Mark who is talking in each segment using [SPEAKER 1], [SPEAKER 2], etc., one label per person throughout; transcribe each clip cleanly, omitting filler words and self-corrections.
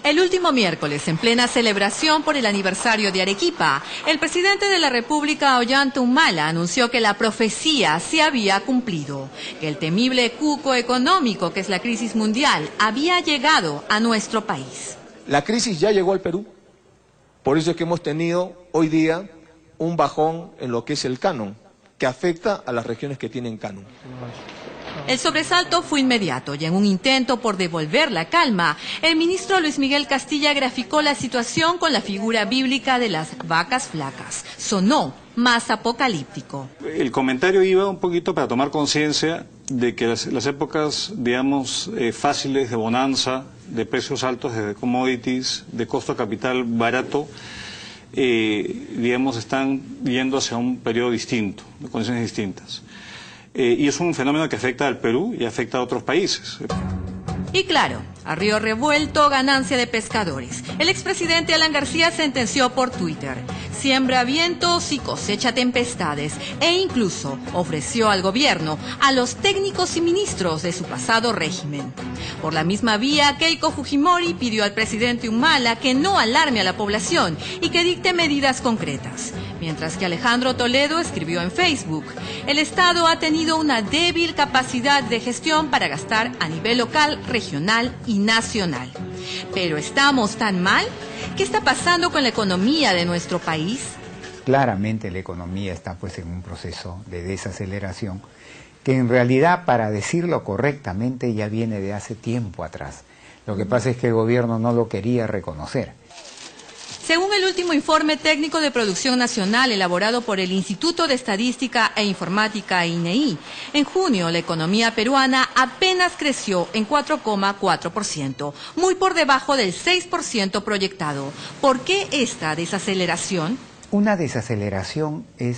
[SPEAKER 1] El último miércoles, en plena celebración por el aniversario de Arequipa, el presidente de la República, Ollanta Humala, anunció que la profecía se había cumplido, que el temible cuco económico, que es la crisis mundial, había llegado a nuestro país.
[SPEAKER 2] La crisis ya llegó al Perú, por eso es que hemos tenido hoy día un bajón en lo que es el canon, que afecta a las regiones que tienen canon.
[SPEAKER 1] El sobresalto fue inmediato y en un intento por devolver la calma, el ministro Luis Miguel Castilla graficó la situación con la figura bíblica de las vacas flacas. Sonó más apocalíptico.
[SPEAKER 3] El comentario iba un poquito para tomar conciencia de que las épocas, digamos, fáciles de bonanza, de precios altos, de commodities, de costo de capital barato, digamos, están yendo hacia un periodo distinto, de condiciones distintas. Y es un fenómeno que afecta al Perú y afecta a otros países.
[SPEAKER 1] Y claro, a río revuelto, ganancia de pescadores. El expresidente Alan García sentenció por Twitter: siembra vientos y cosecha tempestades, e incluso ofreció al gobierno a los técnicos y ministros de su pasado régimen. Por la misma vía, Keiko Fujimori pidió al presidente Humala que no alarme a la población y que dicte medidas concretas. Mientras que Alejandro Toledo escribió en Facebook: el Estado ha tenido una débil capacidad de gestión para gastar a nivel local, regional y nacional. ¿Pero estamos tan mal? ¿Qué está pasando con la economía de nuestro país?
[SPEAKER 4] Claramente la economía está pues en un proceso de desaceleración que en realidad, para decirlo correctamente, ya viene de hace tiempo atrás. Lo que pasa es que el gobierno no lo quería reconocer.
[SPEAKER 1] Según el último informe técnico de producción nacional elaborado por el Instituto de Estadística e Informática INEI, en junio la economía peruana apenas creció en 4,4%, muy por debajo del 6% proyectado. ¿Por qué esta desaceleración?
[SPEAKER 4] Una desaceleración es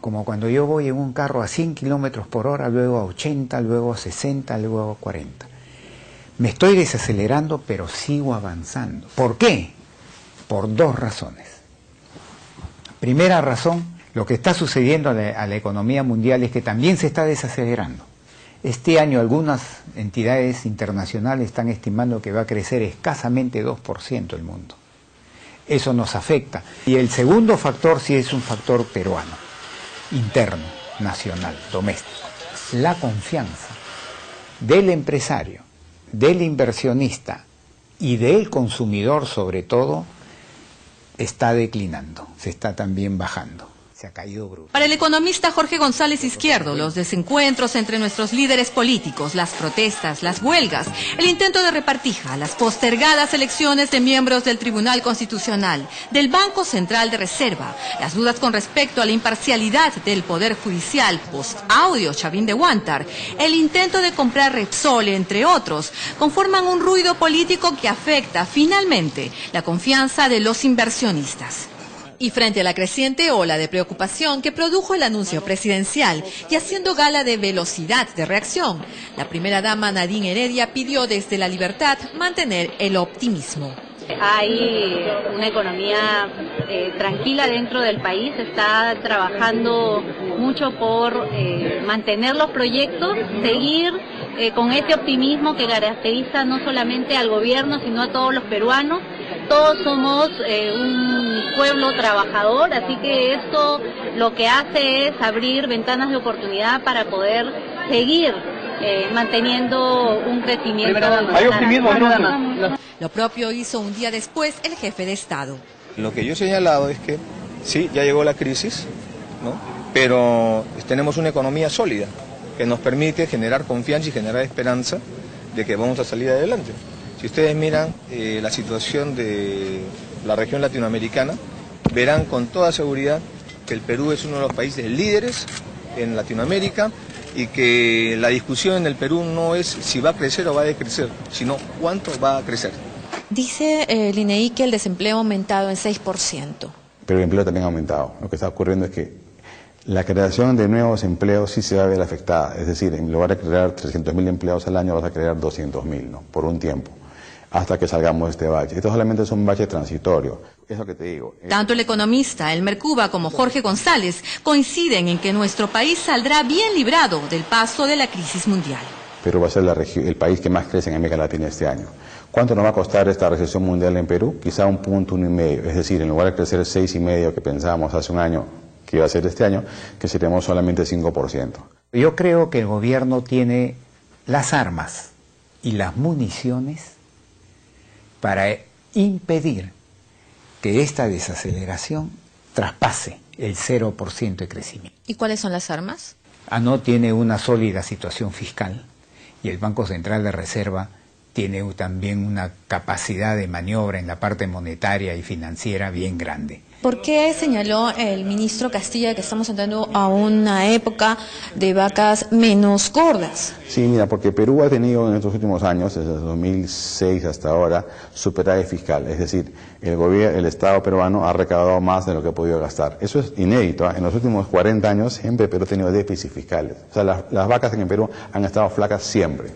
[SPEAKER 4] como cuando yo voy en un carro a 100 kilómetros por hora, luego a 80, luego a 60, luego a 40. Me estoy desacelerando, pero sigo avanzando. ¿Por qué? Por dos razones. Primera razón, lo que está sucediendo a la economía mundial es que también se está desacelerando. Este año algunas entidades internacionales están estimando que va a crecer escasamente 2% el mundo. Eso nos afecta. Y el segundo factor sí es un factor peruano, interno, nacional, doméstico. La confianza del empresario, del inversionista y del consumidor sobre todo, está declinando, se está también bajando, se ha caído bruto.
[SPEAKER 1] Para el economista Jorge González Izquierdo, los desencuentros entre nuestros líderes políticos, las protestas, las huelgas, el intento de repartija, las postergadas elecciones de miembros del Tribunal Constitucional, del Banco Central de Reserva, las dudas con respecto a la imparcialidad del Poder Judicial, post-audio Chavín de Huántar, el intento de comprar Repsol, entre otros, conforman un ruido político que afecta finalmente la confianza de los inversionistas. Y frente a la creciente ola de preocupación que produjo el anuncio presidencial y haciendo gala de velocidad de reacción, la primera dama Nadine Heredia pidió desde La Libertad mantener el optimismo.
[SPEAKER 5] Hay una economía tranquila dentro del país, está trabajando mucho por mantener los proyectos, seguir con ese optimismo que caracteriza no solamente al gobierno, sino a todos los peruanos. Todos somos un pueblo trabajador, así que esto lo que hace es abrir ventanas de oportunidad para poder seguir manteniendo un crecimiento.
[SPEAKER 2] ¿Hay optimismo?
[SPEAKER 1] Lo propio hizo un día después el jefe de Estado.
[SPEAKER 2] Lo que yo he señalado es que sí, ya llegó la crisis, ¿no? Pero tenemos una economía sólida que nos permite generar confianza y generar esperanza de que vamos a salir adelante. Si ustedes miran la situación de la región latinoamericana, verán con toda seguridad que el Perú es uno de los países líderes en Latinoamérica y que la discusión en el Perú no es si va a crecer o va a decrecer, sino cuánto va a crecer.
[SPEAKER 1] Dice el INEI que el desempleo ha aumentado en 6%.
[SPEAKER 6] Pero el empleo también ha aumentado. Lo que está ocurriendo es que la creación de nuevos empleos sí se va a ver afectada. Es decir, en lugar de crear 300.000 empleos al año, vas a crear 200.000, ¿no? Por un tiempo, hasta que salgamos de este bache. Esto solamente es un bache transitorio. Es lo que te digo.
[SPEAKER 1] Tanto el economista Elmer Cuba como Jorge González coinciden en que nuestro país saldrá bien librado del paso de la crisis mundial.
[SPEAKER 6] Perú va a ser el país que más crece en América Latina este año. ¿Cuánto nos va a costar esta recesión mundial en Perú? Quizá 1,5 puntos, es decir, en lugar de crecer 6,5 que pensábamos hace un año que iba a ser este año, que seremos solamente 5%.
[SPEAKER 4] Yo creo que el gobierno tiene las armas y las municiones para impedir que esta desaceleración traspase el 0% de crecimiento.
[SPEAKER 1] ¿Y cuáles son las armas?
[SPEAKER 4] ANO tiene una sólida situación fiscal y el Banco Central de Reserva tiene también una capacidad de maniobra en la parte monetaria y financiera bien grande.
[SPEAKER 7] ¿Por qué señaló el ministro Castilla que estamos entrando a una época de vacas menos gordas?
[SPEAKER 6] Sí, mira, porque Perú ha tenido en estos últimos años, desde 2006 hasta ahora, superávit fiscal. Es decir, el Estado peruano ha recaudado más de lo que ha podido gastar. Eso es inédito, ¿eh? En los últimos 40 años siempre Perú ha tenido déficits fiscales. O sea, las vacas en Perú han estado flacas siempre.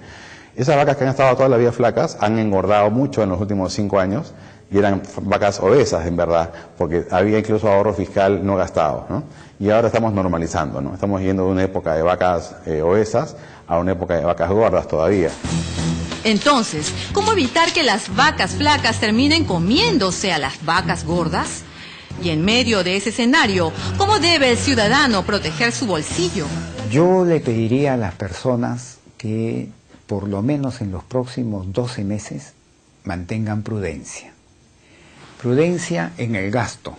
[SPEAKER 6] Esas vacas que han estado toda la vida flacas han engordado mucho en los últimos 5 años y eran vacas obesas en verdad, porque había incluso ahorro fiscal no gastado, ¿no? Y ahora estamos normalizando, ¿no? Estamos yendo de una época de vacas obesas a una época de vacas gordas todavía.
[SPEAKER 1] Entonces, ¿cómo evitar que las vacas flacas terminen comiéndose a las vacas gordas? Y en medio de ese escenario, ¿cómo debe el ciudadano proteger su bolsillo?
[SPEAKER 4] Yo le pediría a las personas que por lo menos en los próximos 12 meses mantengan prudencia. Prudencia en el gasto,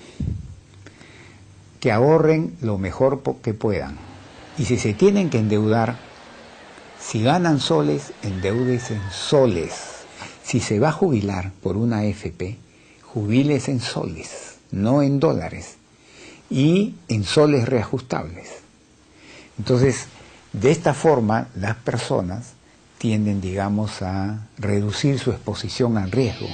[SPEAKER 4] que ahorren lo mejor que puedan. Y si se tienen que endeudar, si ganan soles, endeúdese en soles. Si se va a jubilar por una AFP, jubílese en soles, no en dólares, y en soles reajustables. Entonces, de esta forma, las personas tienden, digamos, a reducir su exposición al riesgo.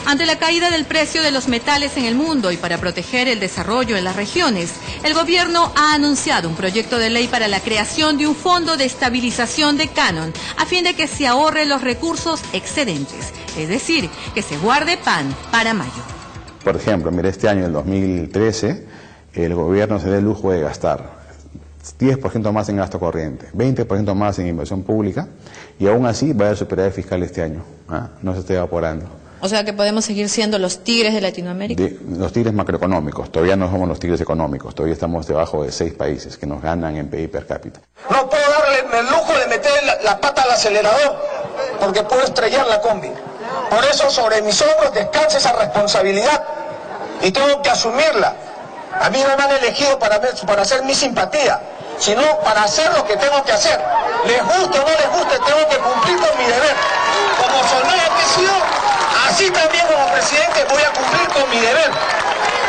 [SPEAKER 1] Ante la caída del precio de los metales en el mundo y para proteger el desarrollo en las regiones, el gobierno ha anunciado un proyecto de ley para la creación de un fondo de estabilización de canon, a fin de que se ahorren los recursos excedentes, es decir, que se guarde pan para mayo.
[SPEAKER 6] Por ejemplo, mira, este año, el 2013, el gobierno se da el lujo de gastar 10% más en gasto corriente, 20% más en inversión pública, y aún así va a haber superávit fiscal este año, ¿ah? No se está evaporando.
[SPEAKER 7] O sea que podemos seguir siendo los tigres de Latinoamérica.
[SPEAKER 6] Los tigres macroeconómicos, todavía no somos los tigres económicos, todavía estamos debajo de 6 países que nos ganan en PIB per cápita.
[SPEAKER 8] No puedo darle el lujo de meter la pata al acelerador, porque puedo estrellar la combi. Por eso sobre mis hombros descansa esa responsabilidad y tengo que asumirla. A mí no me han elegido para hacer mi simpatía, sino para hacer lo que tengo que hacer. Les guste o no les guste, tengo que cumplir con mi deber. Como soldado que he sido, así también como presidente voy a cumplir con mi deber.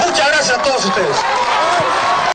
[SPEAKER 8] Muchas gracias a todos ustedes.